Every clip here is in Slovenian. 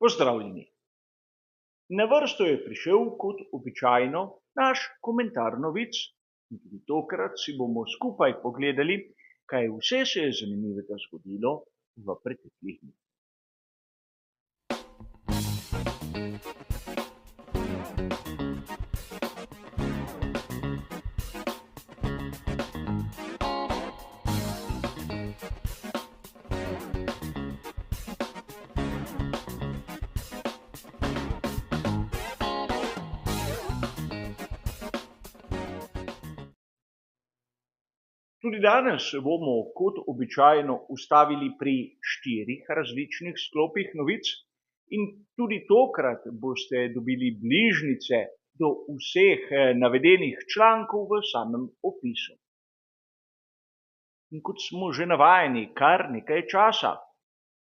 Pozdravljeni. Na vrsto je prišel kot običajno naš komentar novic in tudi tokrat si bomo skupaj pogledali, kaj vse se je zanimivega zgodilo v preteklih dneh. Tudi danes se bomo kot običajno ustavili pri 4 različnih sklopih novic in tudi tokrat boste dobili bližnjice do vseh navedenih člankov v samem opisu. In kot smo že navajeni kar nekaj časa,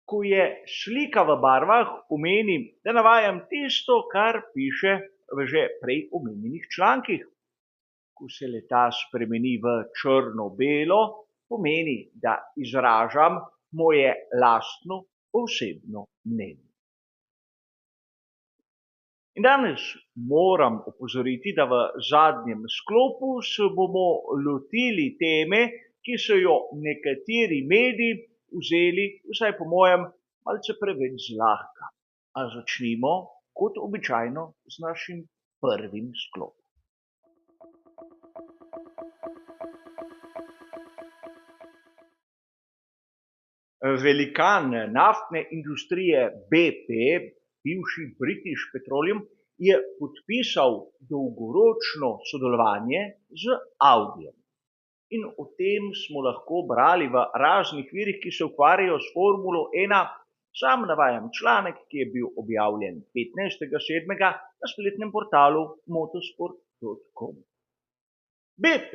ko je slika v barvah, pomeni, da navajam tisto, kar piše v že prej omenjenih člankih. Ko se leta spremeni v črno-belo, pomeni, da izražam moje lastno osebno mnenje. In danes moram opozoriti, da v zadnjem sklopu se bomo lotili teme, ki so jo nekateri mediji vzeli, vsaj po mojem, malce preveč zlahka. A začnimo kot običajno z našim prvim sklopom. Velikan naftne industrije BP, bivši British Petroleum, je podpisal dolgoročno sodelovanje z Audijem. In o tem smo lahko brali v raznih virih, ki se ukvarjajo s Formulo 1. Sam navajam članek, ki je bil objavljen 15.7. na spletnem portalu motorsport.com. BP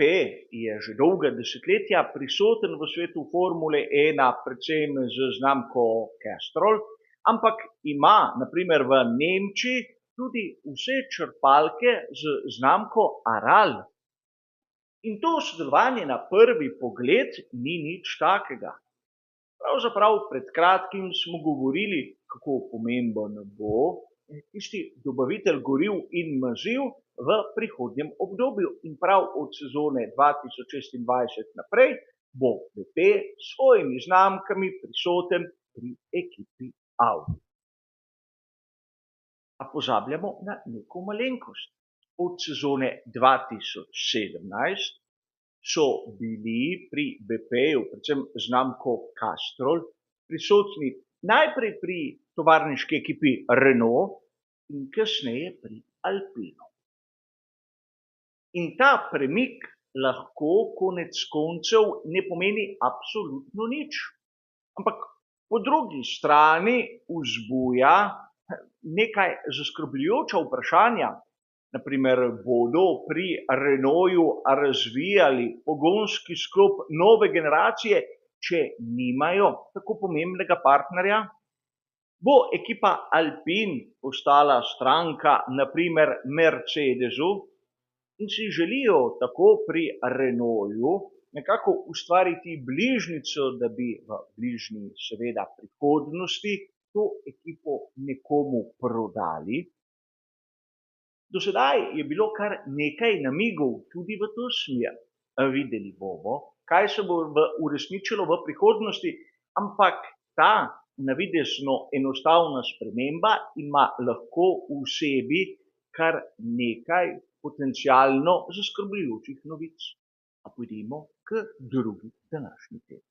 je že dolga desetletja prisoten v svetu Formule 1, predvsem z znamko Castrol, ampak ima na primer v Nemčiji tudi vse črpalke z znamko Aral. In to sodelovanje na prvi pogled ni nič takega. Pravzaprav pred kratkim smo govorili, kako pomemben bo tisti dobavitelj goriv in maziv v prihodnjem obdobju in prav od sezone 2026 naprej bo BP s svojimi znamkami prisoten pri ekipi Audi. A pozabljamo na neko malenkost. Od sezone 2017 so bili pri BP-ju, predvsem znamko Castrol, prisotni najprej pri tovarniški ekipi Renault in kasneje pri Alpinu. In ta premik lahko konec koncev ne pomeni absolutno nič. Ampak po drugi strani vzbuja nekaj zaskrbljujoča vprašanja. Naprimer, bodo pri Renaultu razvijali pogonski sklop nove generacije, če nimajo tako pomembnega partnerja? Bo ekipa Alpine postala stranka, naprimer Mercedesu? In si želijo tako pri Renaultu nekako ustvariti bližnjico, da bi v bližnji seveda prihodnosti to ekipo nekomu prodali. Do sedaj je bilo kar nekaj namigov tudi v to smer. Videli bomo, kaj se bo uresničilo v prihodnosti, ampak ta navidezno enostavna sprememba ima lahko v sebi kar nekaj potencialno zaskrbljujočih novic. A pojdimo k drugi današnji temi.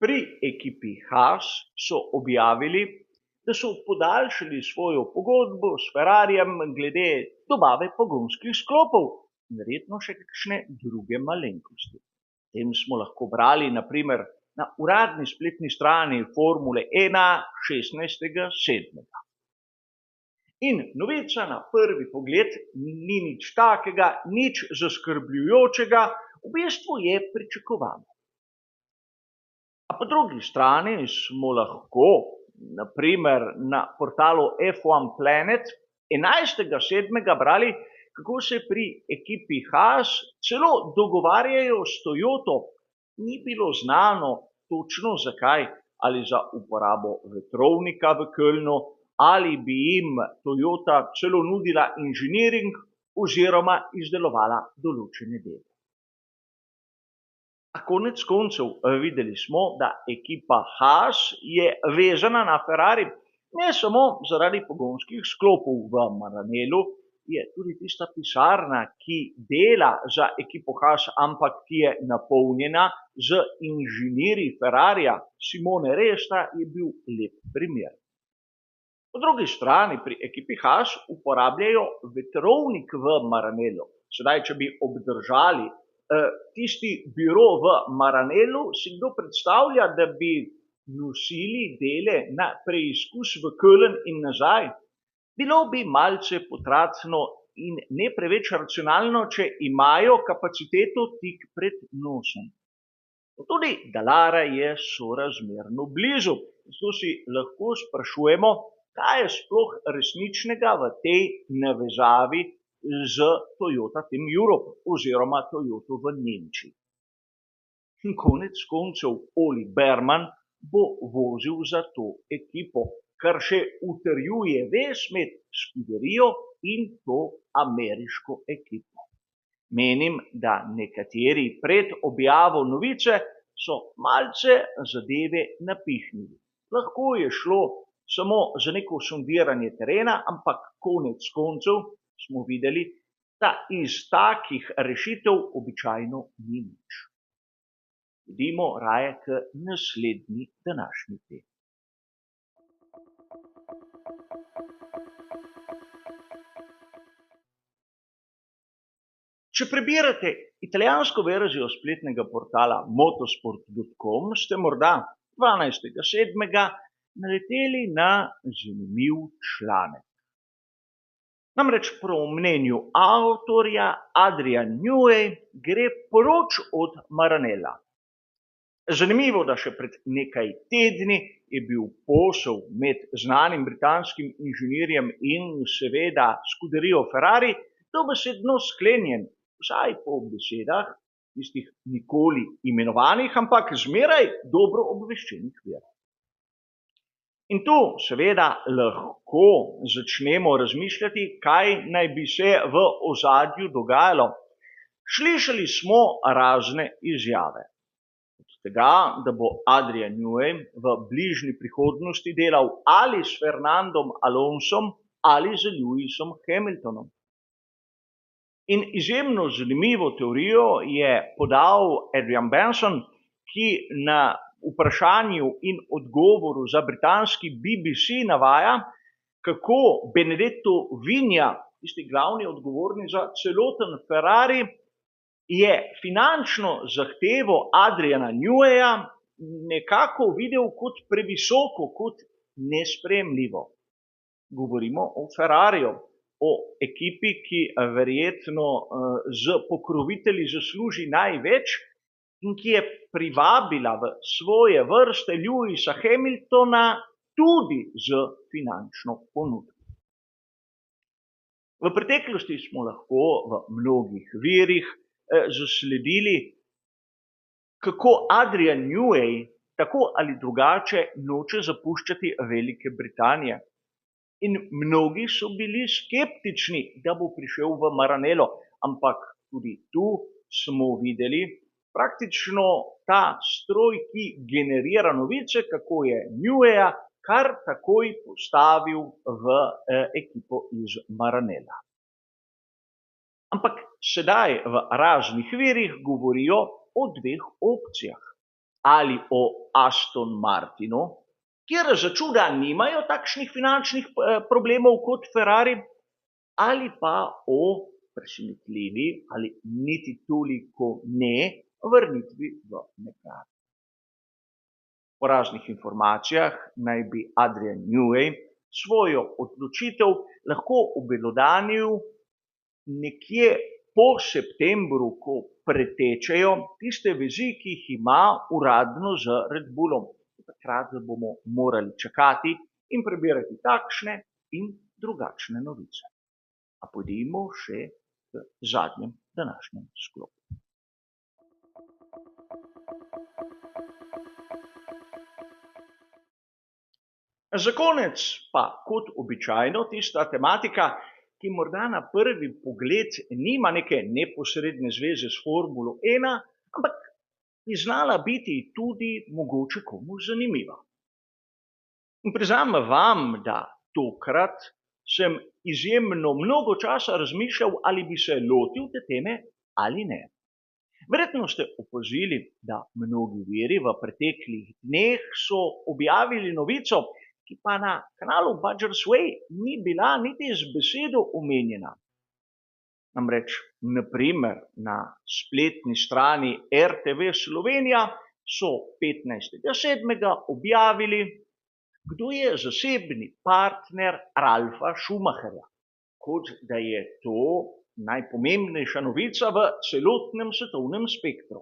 Pri ekipi Haas so objavili, da so podaljšali svojo pogodbo s Ferrarijem glede dobave pogonskih sklopov in verjetno še kakšne druge malenkosti. O tem smo lahko brali naprimer na uradni spletni strani Formule 1 16.7. In novica na prvi pogled ni nič takega, nič zaskrbljujočega, v bistvu je pričakovano. A po drugi strani smo lahko, naprimer na portalu F1 Planet, 11.7. brali, kako se pri ekipi Haas celo dogovarjajo s Toyoto, ni bilo znano točno zakaj, ali za uporabo vetrovnika v Kölnu, ali bi jim Toyota celo nudila inženiring oziroma izdelovala določene dele. A konec koncev videli smo, da ekipa Haas je vezana na Ferrari, ne samo zaradi pogonskih sklopov v Maranellu, je tudi tista pisarna, ki dela za ekipo Haas, ampak ki je napolnjena z inženirji Ferrarija, Simone Resta, je bil lep primer. Po drugi strani pri ekipi Haas uporabljajo vetrovnik v Maranellu. Sedaj, če bi obdržali tisti biro v Maranellu, si kdo predstavlja, da bi nosili dele na preizkus v Köln in nazaj? Bilo bi malce potratno in ne preveč racionalno, če imajo kapaciteto tik pred nosom. Tudi Dallara je sorazmerno blizu, zato si lahko sprašujemo, kaj je sploh resničnega v tej navezavi z Toyota Team Europe oziroma Toyoto v Nemčiji. In konec koncev Oli Berman bo vozil za to ekipo, kar še utrjuje vez med Scuderijo in to ameriško ekipo. Menim, da nekateri pred objavo novice so malce zadeve napihnili. Lahko je šlo samo za neko sondiranje terena, ampak konec koncev smo videli, da iz takih rešitev običajno ni nič. Idimo raje k naslednji današnji temi. Če prebirate italijansko verzijo spletnega portala motosport.com, ste morda 12.7. naleteli na zanimiv članek. Namreč po mnenju avtorja Adrian Newey gre proč od Maranella. Zanimivo, da še pred nekaj tedni je bil posel med znanim britanskim inženirjem in seveda Scuderijo Ferrari dobesedno sklenjen, vsaj po besedah tistih nikoli imenovanih, ampak zmeraj dobro obveščenih virov. In tu seveda lahko začnemo razmišljati, kaj naj bi se v ozadju dogajalo. Slišali smo razne izjave. Od tega, da bo Adrian Newey v bližnji prihodnosti delal ali s Fernandom Alonsom ali z Lewisom Hamiltonom. In izjemno zanimivo teorijo je podal Adrian Benson, ki na vprašanju in odgovoru za britanski BBC navaja, kako Benedetto Vigna, tisti glavni odgovorni za celoten Ferrari, je finančno zahtevo Adriana Neweya nekako videl kot previsoko, kot nesprejemljivo. Govorimo o Ferrariju, o ekipi, ki verjetno z pokrovitelji zasluži največ in ki je privabila v svoje vrste Lewisa Hamiltona tudi z finančno ponudbo. V preteklosti smo lahko v mnogih virih zasledili, kako Adrian Newey tako ali drugače noče zapuščati Velike Britanije. In mnogi so bili skeptični, da bo prišel v Maranello, ampak tudi tu smo videli praktično ta stroj, ki generira novice, kako je Neweya kar takoj postavil v ekipo iz Maranella. Ampak sedaj v raznih virih govorijo o dveh opcijah. Ali o Aston Martinu, kjer za čuda nimajo takšnih finančnih problemov kot Ferrari, ali pa o presenetljivi ali niti toliko ne vrnitvi v McLaren. Po raznih informacijah naj bi Adrian Newey svojo odločitev lahko obelodanil nekje po septembru, ko pretečejo tiste vezi, ki jih ima uradno z Red Bullom. Takrat bomo morali čakati in prebirati takšne in drugačne novice. A pojdimo še v zadnjem današnjem sklopu. Za konec pa, kot običajno, tista tematika, ki morda na prvi pogled nima neke neposredne zveze s Formulo 1, ampak bi znala biti tudi mogoče komu zanimiva. In priznam vam, da tokrat sem izjemno mnogo časa razmišljal, ali bi se lotil te teme ali ne. Verjetno ste opazili, da mnogi viri v preteklih dneh so objavili novico, ki pa na kanalu Badger's Way ni bila niti z besedo omenjena. Namreč, naprimer, na spletni strani RTV Slovenija so 15.7. objavili, kdo je zasebni partner Ralfa Schumacherja, kot da je to najpomembnejša novica v celotnem svetovnem spektru.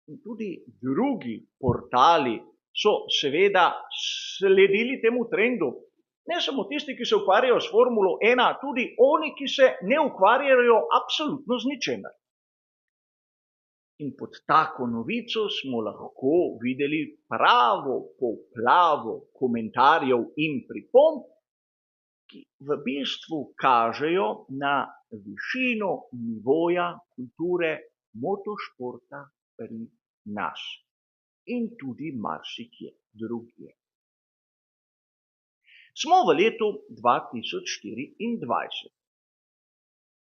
In tudi drugi portali so seveda sledili temu trendu, ne samo tisti, ki se ukvarjajo s Formulo 1, tudi oni, ki se ne ukvarjajo absolutno z ničemer. In pod tako novico smo lahko videli pravo poplavo komentarjev in pripomb, ki v bistvu kažejo na višino nivoja kulture motošporta pri nas in tudi marsikje drugje. Smo v letu 2024.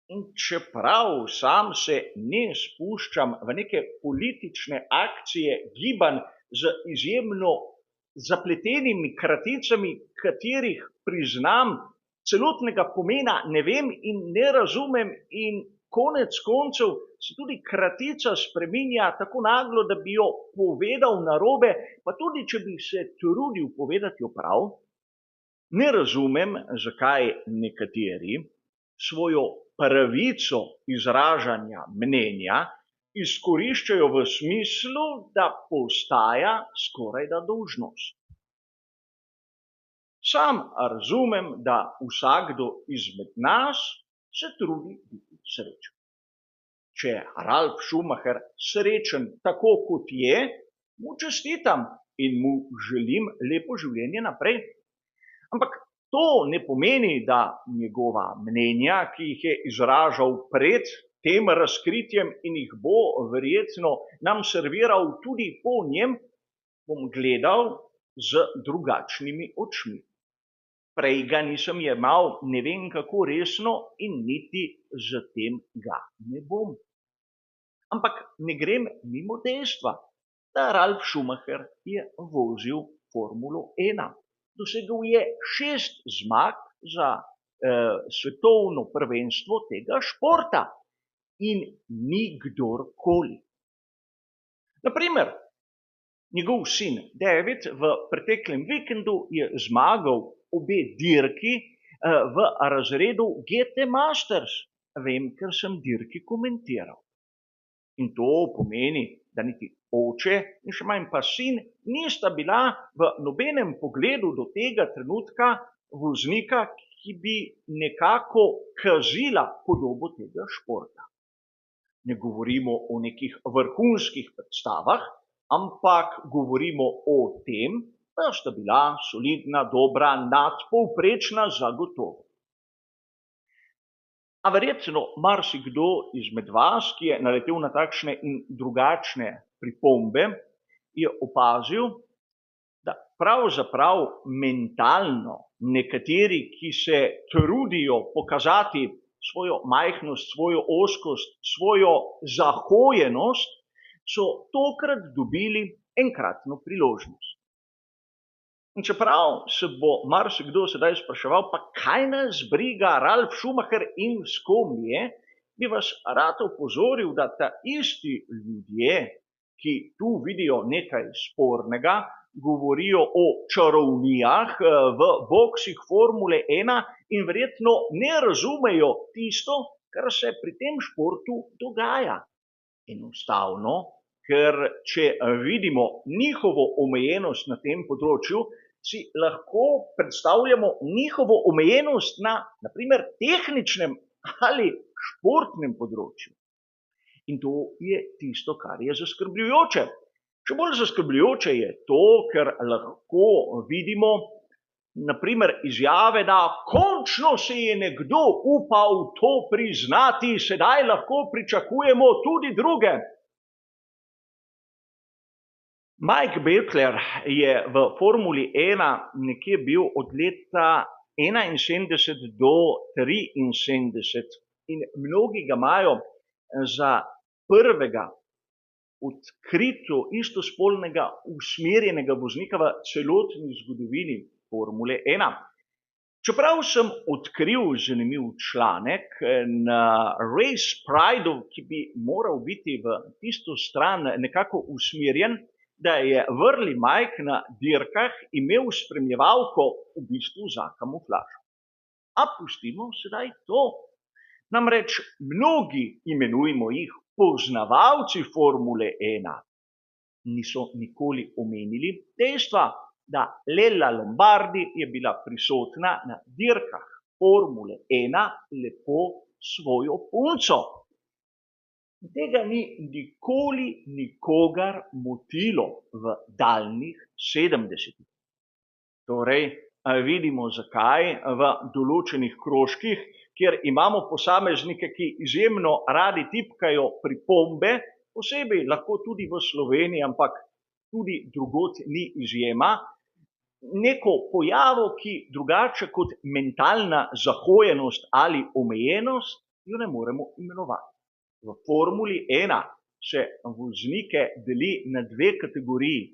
In čeprav sam se ne spuščam v neke politične akcije gibanj z izjemno zapletenimi kraticami, katerih priznam celotnega pomena ne vem in ne razumem, in konec koncev se tudi kratica spreminja tako naglo, da bi jo povedal narobe, pa tudi če bi se trudil povedati jo prav, ne razumem, zakaj nekateri svojo pravico izražanja mnenja izkoriščajo v smislu, da postaja skorajda dolžnost. Sam razumem, da vsakdo izmed nas se trudi biti srečen. Če je Ralf Schumacher srečen tako, kot je, mu čestitam in mu želim lepo življenje naprej. Ampak to ne pomeni, da njegova mnenja, ki jih je izražal pred tem razkritjem in jih bo verjetno nam serviral tudi po njem, bom gledal z drugačnimi očmi. Prej ga nisem jemal ne vem kako resno in niti z tem ga ne bom. Ampak ne grem mimo dejstva, da Ralf Schumacher je vozil Formulo 1. Dosegel je 6 zmag za svetovno prvenstvo tega športa in ni kdorkoli. Naprimer, njegov sin David v preteklem vikendu je zmagal obe dirki v razredu GT Masters. Vem, ker sem dirki komentiral. In to pomeni, da niti oče in še manj pa sin nista bila v nobenem pogledu do tega trenutka voznika, ki bi nekako kazila podobo tega športa. Ne govorimo o nekih vrhunskih predstavah, ampak govorimo o tem, da sta bila solidna, dobra, nadpovprečna zagotovo. A verjetno marsikdo izmed vas, ki je naletel na takšne in drugačne pripombe, je opazil, da pravzaprav mentalno nekateri, ki se trudijo pokazati svojo majhnost, svojo ozkost, svojo zahojenost, so tokrat dobili enkratno priložnost. In čeprav se bo marsikdo sedaj spraševal, pa kaj nas briga Ralf Schumacher in s kom je, bi vas rad opozoril, da ta isti ljudje, ki tu vidijo nekaj spornega, govorijo o čarovnijah v boksih Formule 1 in verjetno ne razumejo tisto, kar se pri tem športu dogaja. Enostavno, ker če vidimo njihovo omejenost na tem področju, si lahko predstavljamo njihovo omejenost na primer tehničnem ali športnem področju. In to je tisto, kar je zaskrbljujoče. Še bolj zaskrbljujoče je to, ker lahko vidimo, naprimer, izjave, da končno se je nekdo upal to priznati, sedaj lahko pričakujemo tudi druge. Mike Bettler je v Formuli 1 nekje bil od leta 71 do 73 in mnogi ga imajo za prvega odkrito istospolnega usmerjenega voznika v celotni zgodovini Formule 1. Čeprav sem odkril zanimiv članek na Race Prideu, ki bi moral biti v tisto stran nekako usmerjen, da je Vrli Mike na dirkah imel spremljevalko v bistvu za kamuflažo. A pustimo sedaj to. Namreč mnogi, imenujemo jih poznavalci Formule 1, niso nikoli omenili dejstva, da Lella Lombardi je bila prisotna na dirkah Formule 1 lepo svojo punco. Tega ni nikoli nikogar motilo v daljnih 70. Torej, vidimo zakaj v določenih krožkih, kjer imamo posameznike, ki izjemno radi tipkajo pripombe, posebej lahko tudi v Sloveniji, ampak tudi drugod ni izjema, neko pojavo, ki drugače kot mentalna zahojenost ali omejenost, jo ne moremo imenovati. V Formuli 1 se voznike deli na dve kategoriji.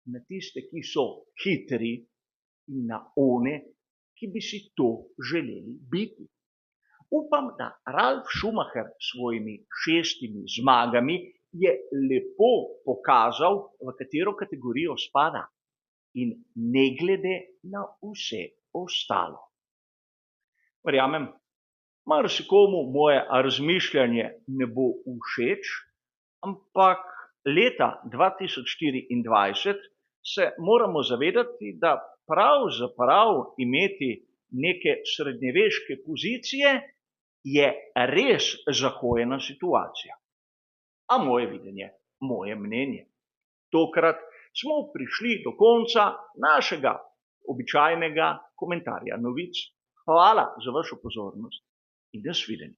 Na tiste, ki so hitri, in na one, ki bi si to želeli biti. Upam, da Ralf Schumacher s svojimi 6 zmagami je lepo pokazal, v katero kategorijo spada in ne glede na vse ostalo. Verjamem, marsikomu moje razmišljanje ne bo všeč, ampak leta 2024 se moramo zavedati, da pravzaprav imeti neke srednjeveške pozicije je res zahojena situacija. A moje videnje, moje mnenje. Tokrat smo prišli do konca našega običajnega komentarja novic. Hvala za vašo pozornost in nasvidenje.